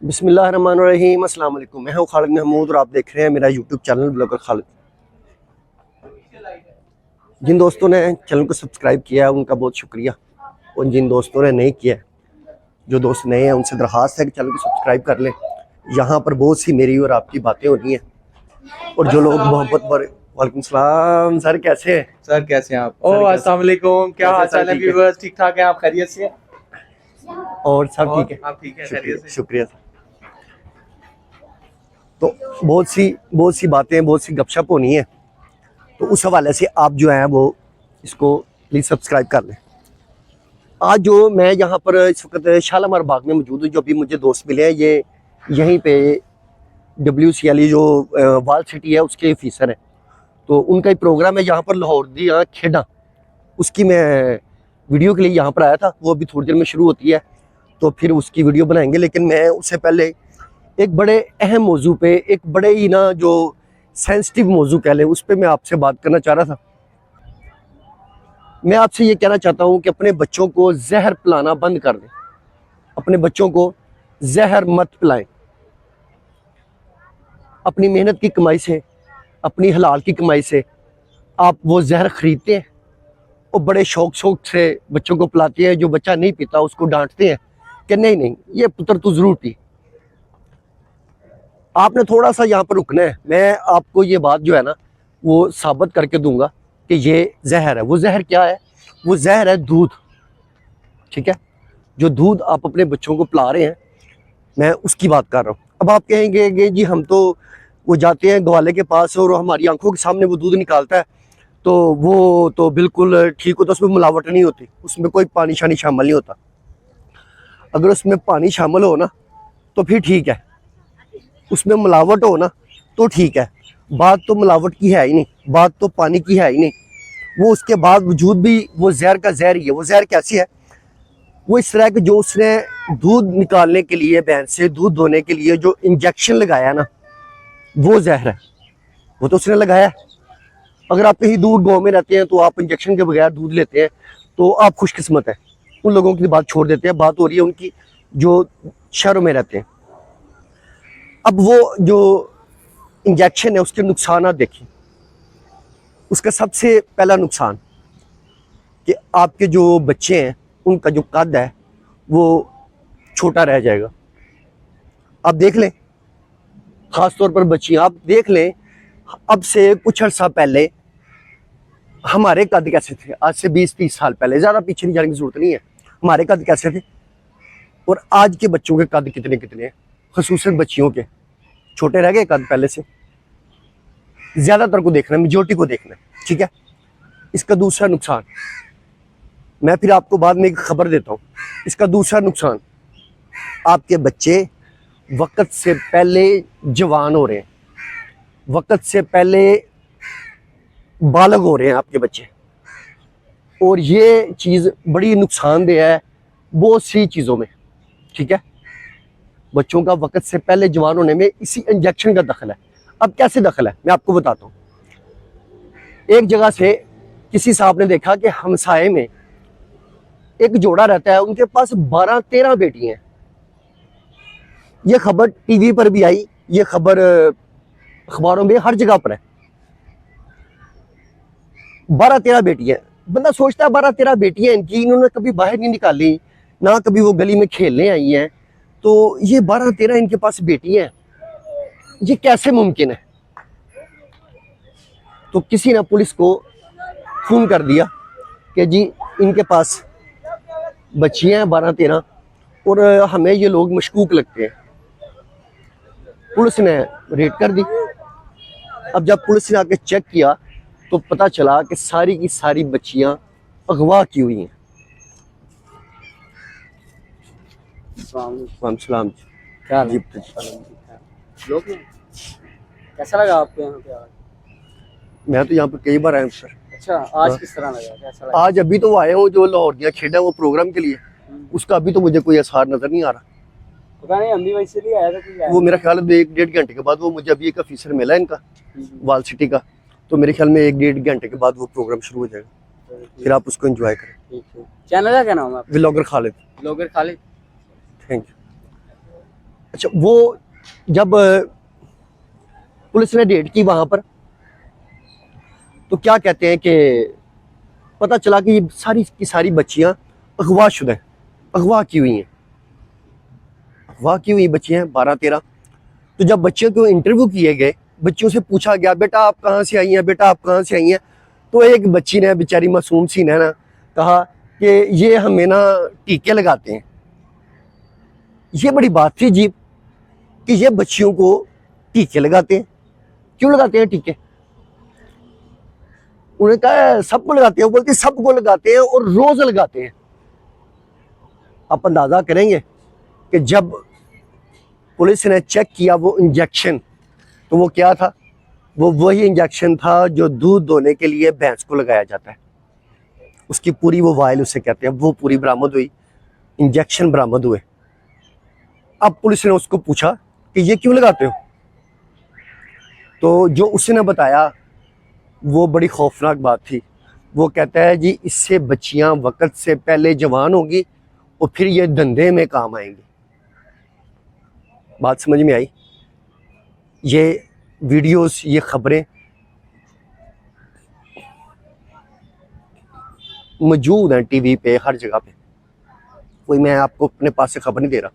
बिस्मिल्लाहिर्रहमानिर्रहीम, अस्सलाम वालेकुम। मैं हूँ खालिद महमूद और आप देख रहे हैं मेरा यूट्यूब चैनल ब्लॉगर खालिद। जिन दोस्तों ने चैनल को सब्सक्राइब किया है उनका बहुत शुक्रिया, और जिन दोस्तों ने नहीं किया, जो दोस्त नए हैं उनसे दरख्वास्त है कि चैनल को सब्सक्राइब कर लें। यहाँ पर बहुत सी मेरी और आपकी बातें होनी हैं, और जो लोग मोहब्बत पर। वालेकुम सलाम सर, कैसे हैं? सर कैसे हैं आप? अस्सलाम वालेकुम, क्या हाल चाल है व्यूअर्स? ठीक ठाक है? आप खैरियत से? और सब ठीक है? आप ठीक है? खैरियत से? शुक्रिया सर। तो बहुत सी बातें, बहुत सी गपशप होनी है, तो उस हवाले से आप जो हैं वो इसको प्लीज़ सब्सक्राइब कर लें। आज जो मैं यहाँ पर इस वक्त शालामार बाग में मौजूद हूँ, जो अभी मुझे दोस्त मिले हैं, ये यहीं पे WCL जो वाल सिटी है उसके ऑफिसर हैं। तो उनका ही प्रोग्राम है यहाँ पर लाहौर दी खेड़ा, उसकी मैं वीडियो के लिए यहाँ पर आया था। वो अभी थोड़ी देर में शुरू होती है, तो फिर उसकी वीडियो बनाएंगे। लेकिन मैं उससे पहले एक बड़े अहम मौजू पे, एक बड़े ही जो सेंसिटिव मौजू कह लें, उस पर मैं आपसे बात करना चाह रहा था। मैं आपसे ये कहना चाहता हूँ कि अपने बच्चों को जहर पिलाना बंद कर दें। अपने बच्चों को जहर मत पिलाएं। अपनी मेहनत की कमाई से, अपनी हलाल की कमाई से आप वो जहर खरीदते हैं और बड़े शौक से बच्चों को पिलाते हैं। जो बच्चा नहीं पीता उसको डांटते हैं कि नहीं नहीं ये पुत्र तू जरूर पी। आपने थोड़ा सा यहाँ पर रुकना है। मैं आपको ये बात जो है ना वो साबित करके दूंगा कि ये जहर है। वो जहर क्या है? वो जहर है दूध। ठीक है, जो दूध आप अपने बच्चों को पिला रहे हैं, मैं उसकी बात कर रहा हूँ। अब आप कहेंगे कि जी हम तो वो जाते हैं ग्वाले के पास और हमारी आंखों के सामने वो दूध निकालता है, तो वो तो बिल्कुल ठीक होता, उसमें मिलावट नहीं होती, उसमें कोई पानी शानी शामिल नहीं होता। अगर उसमें पानी शामिल हो ना तो फिर ठीक है, उसमें मिलावट हो ना तो ठीक है। बात तो मिलावट की है ही नहीं, बात तो पानी की है ही नहीं। वो उसके बाद वजूद भी वो जहर का जहर ही है। वो जहर कैसी है? वो इस तरह के जो उसने दूध निकालने के लिए, भैंस से दूध धोने के लिए जो इंजेक्शन लगाया ना, वो जहर है। वो तो उसने लगाया है। अगर आप कहीं दूर गाँव में रहते हैं तो आप इंजेक्शन के बगैर दूध लेते हैं, तो आप खुशकिस्मत है। उन लोगों की बात छोड़ देते हैं, बात हो रही है उनकी जो शहरों में रहते हैं। अब वो जो इंजेक्शन है उसके नुकसान आप देखिए। उसका सबसे पहला नुकसान कि आपके जो बच्चे हैं उनका जो कद है वो छोटा रह जाएगा। आप देख लें, ख़ास तौर पर बच्चियाँ, आप देख लें, अब से कुछ अर्सा पहले हमारे कद कैसे थे? आज से 20-30 साल पहले, ज़्यादा पीछे नहीं जाने की ज़रूरत नहीं है। हमारे कद कैसे थे और आज के बच्चों के कद कितने कितने हैं? ख़ुसूसन बच्चियों के छोटे रह गए कद पहले से। ज़्यादातर को देखना है, मेजॉरिटी को देखना है। ठीक है, इसका दूसरा नुकसान मैं फिर आपको बाद में एक खबर देता हूँ। इसका दूसरा नुकसान, आपके बच्चे वक्त से पहले जवान हो रहे हैं, वक्त से पहले बालग हो रहे हैं आपके बच्चे। और ये चीज़ बड़ी नुकसानदेह है बहुत सी चीज़ों में। ठीक है, बच्चों का वक्त से पहले जवान होने में इसी इंजेक्शन का दखल है। अब कैसे दखल है मैं आपको बताता हूँ। एक जगह से किसी साहब ने देखा कि हमसाए में एक जोड़ा रहता है, उनके पास 12-13 बेटी हैं। ये खबर टीवी पर भी आई, ये खबर अखबारों में हर जगह पर है। 12-13 बेटियां। बंदा सोचता है 12-13 बेटियां इनकी, इन्होंने कभी बाहर नहीं निकाली, ना कभी वो गली में खेलने आई हैं, तो ये 12-13 इनके पास बेटियां हैं, ये कैसे मुमकिन है? तो किसी ने पुलिस को फोन कर दिया कि जी इनके पास बच्चियां हैं 12-13 और हमें ये लोग मशकूक लगते हैं। पुलिस ने रेड कर दी। अब जब पुलिस ने आके चेक किया तो पता चला कि सारी की सारी बच्चियां अगवा की हुई हैं। सलाम क्या जी? कैसा लगा आपको यहाँ पे आज? मैं तो यहाँ पर कई बार आया हूँ सर। अच्छा, आज किस तरह लगा? कैसा लगा? आज अभी तो आए हूँ जो लाहौर दिया खेड़ा वो प्रोग्राम के लिए, उसका अभी तो मुझे कोई असर नजर नहीं आ रहा। पता नहीं, हम भी वैसे ही आया था कोई। वो मेरा ख्याल है 1-1.5 घंटे के बाद वो मुझे अभी एक ऑफिसर मिला इनका वाल सिटी का, तो मेरे ख्याल में 1-1.5 घंटे के बाद वो प्रोग्राम शुरू हो जाएगा, फिर आप उसको एंजॉय करें। चैनल का क्या नाम है? Vlogger Khalid. Blogger Khalid. Thank you. अच्छा, वो जब पुलिस ने रेड की वहां पर, तो क्या कहते हैं कि पता चला कि ये सारी की सारी बच्चियां अगवाशुदा हैं, अगवा की हुई हैं, अगवा की हुई बच्चियां 12-13। तो जब बच्चियों को इंटरव्यू किए गए, बच्चियों से पूछा गया बेटा आप कहाँ से आई हैं, बेटा आप कहाँ से आई हैं, तो एक बच्ची ने, बेचारी मासूम सी ने ना कहा कि ये हमें ना टीके लगाते हैं। ये बड़ी बात थी अजीब कि ये बच्चियों को टीके लगाते हैं। क्यों लगाते हैं टीके? उन्होंने कहा सबको लगाते हैं। वो बोलती सबको लगाते हैं और रोज लगाते हैं। आप अंदाजा करेंगे कि जब पुलिस ने चेक किया वो इंजेक्शन, तो वो क्या था? वो वही इंजेक्शन था जो दूध दोने के लिए भैंस को लगाया जाता है। उसकी पूरी वो वायल उसे कहते हैं, वो पूरी बरामद हुई, इंजेक्शन बरामद हुए। अब पुलिस ने उसको पूछा कि ये क्यों लगाते हो? तो जो उसने बताया वो बड़ी खौफनाक बात थी। वो कहता है जी इससे बच्चियां वक्त से पहले जवान होगी और फिर ये धंधे में काम आएंगी। बात समझ में आई? ये वीडियोस, ये खबरें मौजूद हैं टीवी पे, हर जगह पे। कोई मैं आपको अपने पास से खबर नहीं दे रहा।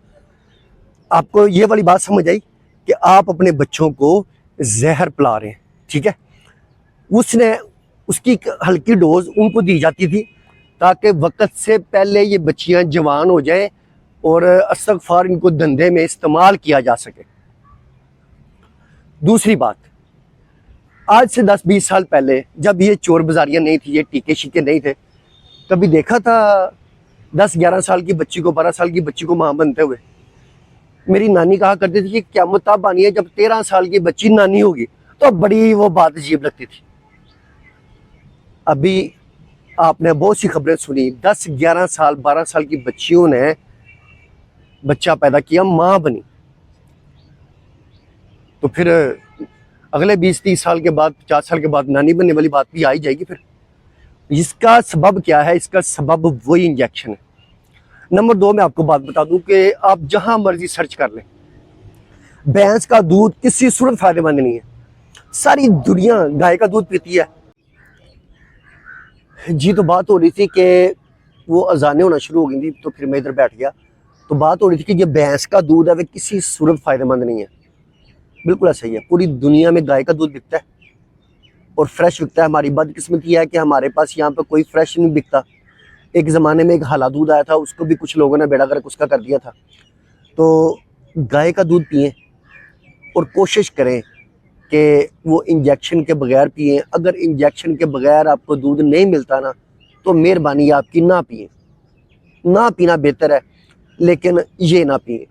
आपको ये वाली बात समझ आई कि आप अपने बच्चों को जहर पिला रहे हैं, ठीक है? उसने उसकी हल्की डोज उनको दी जाती थी ताकि वक्त से पहले ये बच्चियां जवान हो जाएं और अस्तगफार इनको धंधे में इस्तेमाल किया जा सके। दूसरी बात, आज से 10-20 साल पहले जब ये चोर बाजारियां नहीं थी, ये टीके शीके नहीं थे, कभी देखा था 10-11 साल की बच्ची को, 12 साल की बच्ची को मां बनते हुए? मेरी नानी कहा करती थी कि क़यामत तब आनी है जब 13 साल की बच्ची नानी होगी। तो बड़ी वो बात अजीब लगती थी। अभी आपने बहुत सी खबरें सुनी, 10-11 साल 12 साल की बच्चियों ने बच्चा पैदा किया, मां बनी। तो फिर अगले 20-30 साल के बाद, 50 साल के बाद नानी बनने वाली बात भी आ ही जाएगी। फिर इसका सबब क्या है? इसका सबब वही इंजेक्शन है। नंबर 2, मैं आपको बात बता दूं कि आप जहां मर्जी सर्च कर लें, भैंस का दूध किसी सूरत फायदेमंद नहीं है। सारी दुनिया गाय का दूध पीती है जी। तो बात हो रही थी कि वो अजानें होना शुरू हो गई थी, तो फिर मैं इधर बैठ गया। तो बात हो रही थी कि ये भैंस का दूध है, वे किसी सूरत फायदेमंद नहीं है। बिल्कुल ऐसा ही है। पूरी दुनिया में गाय का दूध बिकता है और फ्रेश बिकता है। हमारी बदकिस्मती है कि हमारे पास यहाँ पे कोई फ्रेश नहीं बिकता। एक ज़माने में एक हाला दूध आया था, उसको भी कुछ लोगों ने बेड़ा गर्क उसका कर दिया था। तो गाय का दूध पिएं और कोशिश करें कि वो इंजेक्शन के बगैर पिएं। अगर इंजेक्शन के बगैर आपको दूध नहीं मिलता ना, तो मेहरबानी आपकी ना पिएं। ना पीना बेहतर है, लेकिन ये ना पिएं।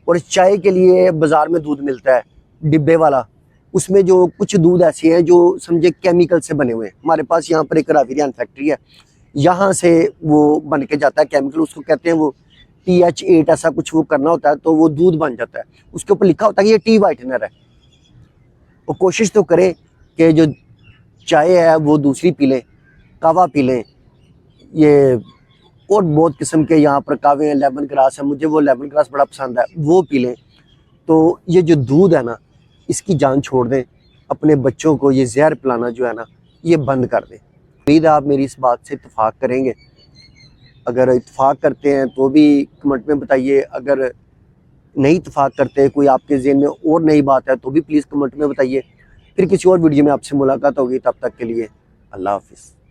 और चाय के लिए बाज़ार में दूध मिलता है डिब्बे वाला, उसमें जो कुछ दूध ऐसे हैं जो समझे केमिकल से बने हुए हैं। हमारे पास यहाँ पर एक रावीरियान फैक्ट्री है, यहाँ से वो बन के जाता है केमिकल, उसको कहते हैं वो TH8 ऐसा कुछ वो करना होता है, तो वो दूध बन जाता है। उसके ऊपर लिखा होता है कि ये टी वाइटनर है। और कोशिश तो करें कि जो चाय है वो दूसरी पी लें, कावा पी लें। ये और बहुत किस्म के यहाँ पर कावे हैं, लेमन ग्रास है, मुझे वो लेमन ग्रास बड़ा पसंद है, वो पी लें। तो ये जो दूध है ना, इसकी जान छोड़ दें। अपने बच्चों को ये जहर पिलाना जो है ना, ये बंद कर दें। उम्मीद है आप मेरी इस बात से इत्तेफाक करेंगे। अगर इत्तेफाक करते हैं तो भी कमेंट में बताइए। अगर नहीं इत्तेफाक करते, कोई आपके ज़हन में और नई बात है, तो भी प्लीज़ कमेंट में बताइए। फिर किसी और वीडियो में आपसे मुलाकात होगी। तब तक के लिए अल्लाह हाफिज़।